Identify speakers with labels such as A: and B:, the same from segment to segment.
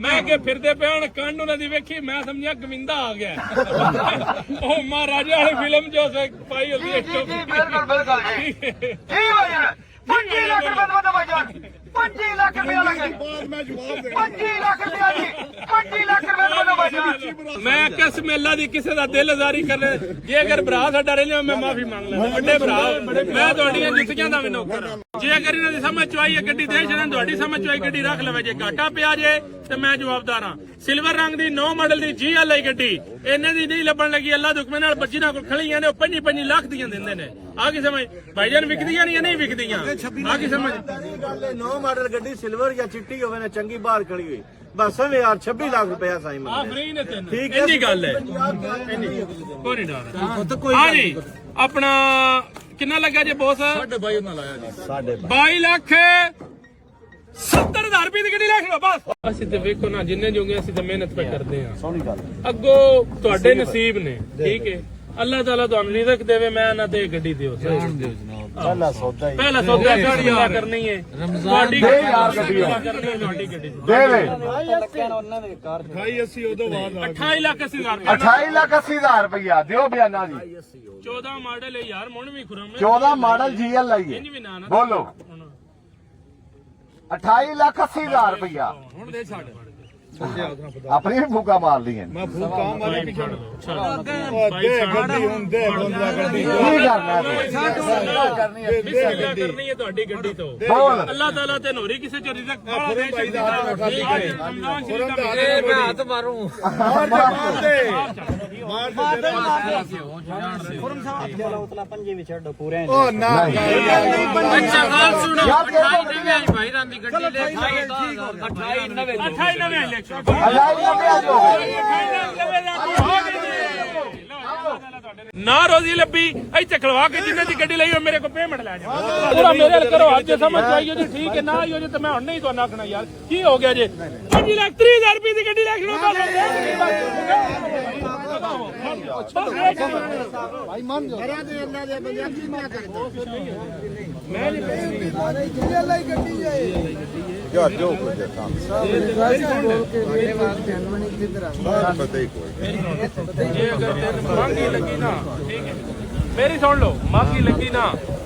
A: मैं के फिरते पे हूं कंड उन्हें दी वेखी मैं समझा गोविंदा आ गया ओ महाराजा वाली फिल्म जो पाई होती है
B: बिल्कुल बिल्कुल जी जी भाई 25 लाख रुपए तो भाईजान 25 लाख रुपया लगे 25 लाख रुपया जी 25 लाख रुपए तो भाईजान
A: मैं किस मेला दी किसी दा दिल आजारी करने जे अगर भरा साडा रह मैं माफी मांग लेना बड़े भरा मैं तुहाडियां जुत्तियां दा भी नौकर जे अगर इन्हां दी समझ चुआई है गड्डी दे छड़न तुहाडी समझ चुआई गड्डी रख लवे जे घाटा पिया जे ते मैं जवाबदार हां सिल्वर रंग दी 9 मॉडल दी GL आई गड्डी इन्हां दी नहीं लबण लगी अल्लाह दुखमे नाल बच्चियां कोल खड़ीਆਂ ने 5-5 लाख ਦੀਆਂ ਦਿੰਦੇ ਨੇ ਆ ਕੀ ਸਮਝ ਭਾਈਜਾਨ ਵਿਕਦੀਆਂ ਨਹੀਂ ਵਿਕਦੀਆਂ ਆ ਕੀ ਸਮਝ
C: ਗੱਲ 9 ਮਾਡਲ ਗੱਡੀ ਸਿਲਵਰ ਜਾਂ ਚਿੱਟੀ ਹੋਵੇ ਨਾ ਚੰਗੀ ਬਾਹਰ ਖੜੀ ਹੋਈ ਬਸ ਐਵੇਂ ਯਾਰ 26 ਲੱਖ ਰੁਪਇਆ ਸਾਈ
A: ਆ
C: ਮੰਗਦੇ
A: ਫਰੀ ਨੇ ਤੈਨੂੰ
C: ਠੀਕ ਹੈ
A: ਇੰਨੀ ਗੱਲ ਹੈ ਕੋਈ ਨਹੀਂ ਡਰ ਹਾਂ ਜੀ ਆਪਣਾ ਕਿੰਨਾ ਲੱਗਾ ਜੇ ਬੋਸ 22 ਨਾਲ ਲਾਇਆ ਜੀ 22 ਲੱਖ 70,000 ਰੁਪਏ ਦੀ ਗੱਡੀ ਲੈ ਖੜੋ ਬਸ ਅਸੀਂ ਤੇ ਵੇਖੋ ਨਾ ਜਿੰਨੇ ਜੋਗੇ ਅਸੀਂ ਤਾਂ ਮਿਹਨਤ ਪੇ ਕਰਦੇ ਆ
C: ਸੋਹਣੀ ਗੱਲ
A: ਅੱਗੋਂ ਤੁਹਾਡੇ ਨਸੀਬ ਨੇ ਠੀਕ ਹੈ ਅੱਲਾਹ ਤਾਲਾ ਤੁਹਾਨੂੰ ਰਿਜ਼ਕ ਦੇਵੇ ਮੈਂ ਨਾ ਤੇ ਗੱਡੀ ਦਿਓ
C: ਪਹਿਲਾ ਸੌਦਾ ਹੀ
A: ਪਹਿਲਾ ਸੌਦਾ ਕਰਨੀ ਹੈ ਤੁਹਾਡੀ ਗੱਡੀ
C: ਦੇਵੇ
A: 28 ਲੱਖ 80,000
C: 28 ਲੱਖ 80,000 ਰੁਪਇਆ ਦਿਓ ਬਿਆਨਾ ਜੀ
A: 14 ਮਾਡਲ ਹੈ ਯਾਰ ਮੁਣ ਵੀ ਖੁਰਮ
C: 14 ਮਾਡਲ GL ਲਾਈਏ
A: ਇੰਜ ਵੀ ਨਾ ਨਾ
C: ਬੋਲੋ 28 ਲੱਖ 80,000 ਰੁਪਇਆ
A: ਹੁਣ ਦੇ ਛੱਡ
C: ਆਪਣੀ ਵੀ ਫੂਕਾ ਮਾਰ ਲਈਆਂ
A: ਮੈਂ ਫੂਕਾ ਮਾਰੀ ਪਿੱਛੇ
C: ਗੱਡੀ ਹੁੰਦੇ ਬੰਦਾ ਗੱਡੀ ਕੀ ਕਰਨਾ
A: ਕਰਨੀ ਹੈ ਤੁਹਾਡੀ ਗੱਡੀ ਤੋਂ
C: ਬੋਲ
A: ਅੱਲਾਹ ਤਾਲਾ ਤੇ ਨੋਰੀ ਕਿਸੇ ਚੋਰੀ ਦਾ ਕਾਲਾ ਦੇ ਸ਼ਹੀਦ ਮੈਂ ਹੱਥ ਮਾਰੂ
C: ਉਹ ਨਾ
A: ਅੱਛਾ ਗੱਲ ਸੁਣੋ 28 ਭਾਈ ਰਾਂ ਦੀ ਗੱਡੀ ਲੈ 28 ਨਵੇਂ ਇਲੈਕਸ਼ਨ ਨਾ ਰੋਜ਼ੀ ਲੱਭੀ ਇੱਥੇ ਖਲਵਾ ਕੇ ਜਿੰਨੇ ਦੀ ਗੱਡੀ ਲਈ ਮੇਰੇ ਕੋਲ ਪੇਮੈਂਟ ਲੈ ਜਾ ਪੂਰਾ ਮੇਰੇ ਨਾਲ ਕਰੋ ਅੱਜ ਸਮਝ ਆਈ ਜੀ ਠੀਕ ਹੈ ਨਾ ਆਈ ਹੋ ਜੇ ਤਾਂ ਮੈਂ ਹੁਣ ਨਹੀਂ ਤੁਹਾਨੂੰ ਆਖਣਾ ਯਾਰ ਕੀ ਹੋ ਗਿਆ ਜੇ 5,30,000 ਰੁਪਏ ਦੀ ਗੱਡੀ ਲੈ ਖੜੋ
C: ਭਾਈ ਮੰਨ ਜਾ ਘਰਾਂ ਦੇ ਅੱਲਾ ਦੇ ਬੰਦੇ ਕੀ ਮੈਂ ਕਰਦਾ
A: ਮੈਂ ਨਹੀਂ
C: ਗੱਡੀ ਹੈ ਜੋ ਜੋ ਕੁਝ
A: मांगी लगी ना ठीक है मेरी सुन लो मांगी लगी ना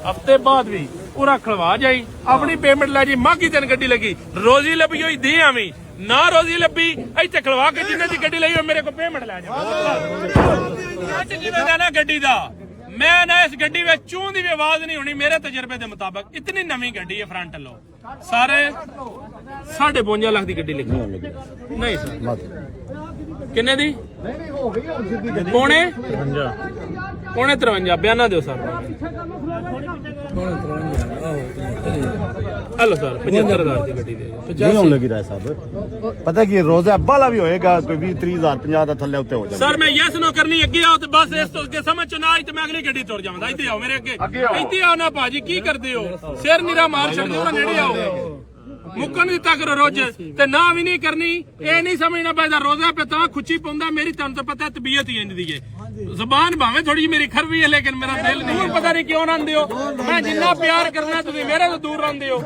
A: हफ्ते बाद भी पूरा खड़वा जाई अपनी पेमेंट लै जी मांगी तेन गड्डी लगी रोजी लभी हुई दे आवी ना रोजी लभी इत्थे खड़वा के जिन्ने दी गड्डी लई मेरे को पेमेंट लै जा गड्डी दा मैं ना इस गड्डी में चूं दी भी आवाज नहीं होनी मेरे तजर्बे के मुताबिक इतनी नवी गड्डी है फ्रंट लो सारे 52 लाख की गड्डी लिखी नहीं सर किन्ने दी पौने 53 बयाना दो सर हेलो सर 75,000 की गड्डी
C: नहीं होने लगी रहा है साहब पता कि रोजा वाला भी होएगा कोई 20-30,000 50 ਦਾ ਥੱਲੇ ਉੱਤੇ ਹੋ ਜਾਏਗਾ
A: सर मैं यस नो करनी अगे आओ तो बस इस तो अगे समझ चो ना आई तो मैं अगली गड्डी तुर जावां इत्थे आओ मेरे अगे इत्थे आओ ना भाजी की करदे हो सिर निरा मार छड्डे हो नेड़े आओ मुक्कन दिता करो रोज ते ना भी नहीं करनी ये नहीं समझना पैदा रोजा पे ता खुची पाउंदा मेरी तन तो पता तबीयत ही इंज दी है जुबान भावे थोड़ी मेरी खरवी है लेकिन मेरा दिल नहीं पता नहीं क्यों रंदे हो मैं जिन्ना प्यार करना तुसीं मेरे तो दूर रंदे हो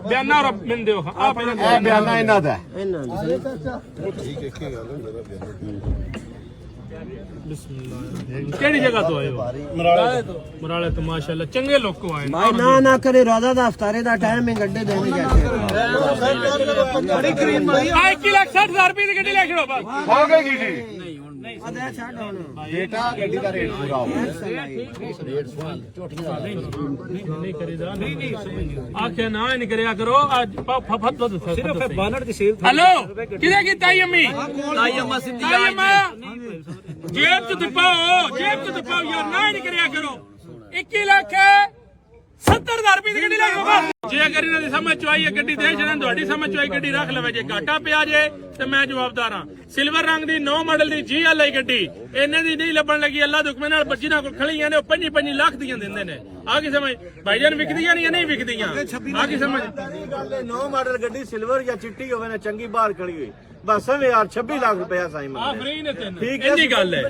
A: बयाना और मिलदे हो आप
C: ਇਹ ਬਿਆਨਾ ਇਹਨਾਂ ਦਾ
A: केड़ी जगह तो आए हो मराले तो माशाल्लाह चंगे लोग को आए
D: ना ना करे रोजा दा अफ्तारे दा टाइम में गड्ढे देने जाते
A: 1,60,000 रुपए की गड्डी ले खड़ो बस
C: ਹੋ ਗਈ ਜੀ
D: अदे छाड़ हुन
C: ਬੇਟਾ ਗੱਡੀ ਦਾ ਰੇਟ ਪੂਰਾ ਹੋ
A: नहीं करेगा आखे ना नहीं करया करो आज फफत सिर्फ बानर की सेल हेलो किधर की ताई अम्मी ताई अम्मा जेब च दबाओ यार ना नहीं करया करो 21,70,000 रुपए की गड्डी ले बस जे अगर इन्हां दी समझ चुआई है गड्डी दे छड़न तुहाडी समझ चुआई गड्डी रख लवे जे घाटा पिया जे ते मैं जवाबदार हां सिल्वर रंग दी 9 मॉडल दी GL आई गड्डी इन्हां दी नहीं लबण लगी अल्लाह दुखमे नाल बच्चियां कोल खड़ीਆਂ ने 5-5 लाख ਦੀਆਂ ਦਿੰਦੇ ਨੇ ਆ ਕੀ ਸਮਝ ਭਾਈਜਾਨ ਵਿਕਦੀਆਂ ਨਹੀਂ ਵਿਕਦੀਆਂ ਆ ਕੀ ਸਮਝ
C: ਗੱਲ 9 ਮਾਡਲ ਗੱਡੀ ਸਿਲਵਰ ਜਾਂ ਚਿੱਟੀ ਹੋਵੇ ਨਾ ਚੰਗੀ ਬਾਹਰ ਖੜੀ ਹੋਈ ਬਸ ਐਵੇਂ ਯਾਰ 26 ਲੱਖ ਰੁਪਇਆ ਸਾਈ
A: ਆ
C: ਮੰਗਦੇ
A: ਫਰੀ ਨੇ ਤੈਨੂੰ
C: ਠੀਕ ਹੈ
A: ਇੰਨੀ ਗੱਲ ਹੈ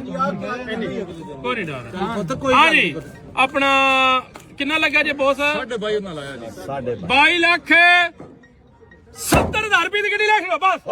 A: ਕੋਈ ਨਹੀਂ ਡਰ ਹਾਂ ਜੀ ਆਪਣਾ ਕਿੰਨਾ ਲੱਗਾ ਜੇ ਬੋਸ 22 ਨਾਲ ਆਇਆ ਜੀ 22 ਲੱਖ 70000 ਰੁਪਏ ਦੀ ਗੱਡੀ ਲੈ ਕੇ ਬਸ